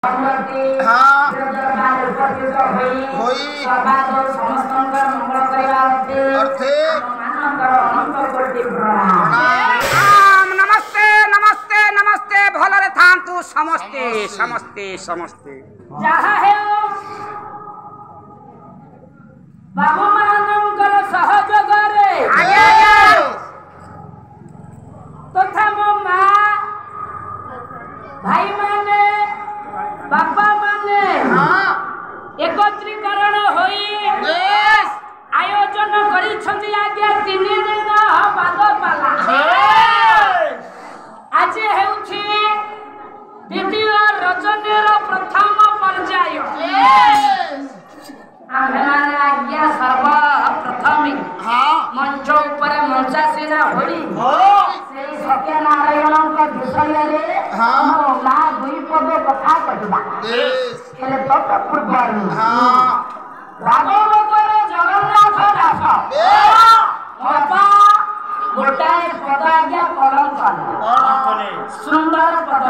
नमस्ते नमस्ते नमस्ते भलरे थांतु समस्ते समस्ते समस्ते जहाँ है बाबू मानकर सहयोग तथा मो माँ भाई माने बापा माने एकत्रीकरण होई आयोजन करिछथि आज्ञा 3 दिन बाद पाला आज हेउछि द्वितीय रजनीर प्रथम पर्याय आम्हेमाने आज्ञा सर्व प्रथमे मंच ऊपर मंचासीना होई से सत्यनारायण विषय मो माँ 2 पद कथा कहला हेले तो पूर्व भागवतर जगन्नाथ दास बापा गोटाए पद आज्ञा कलम सुंदर पद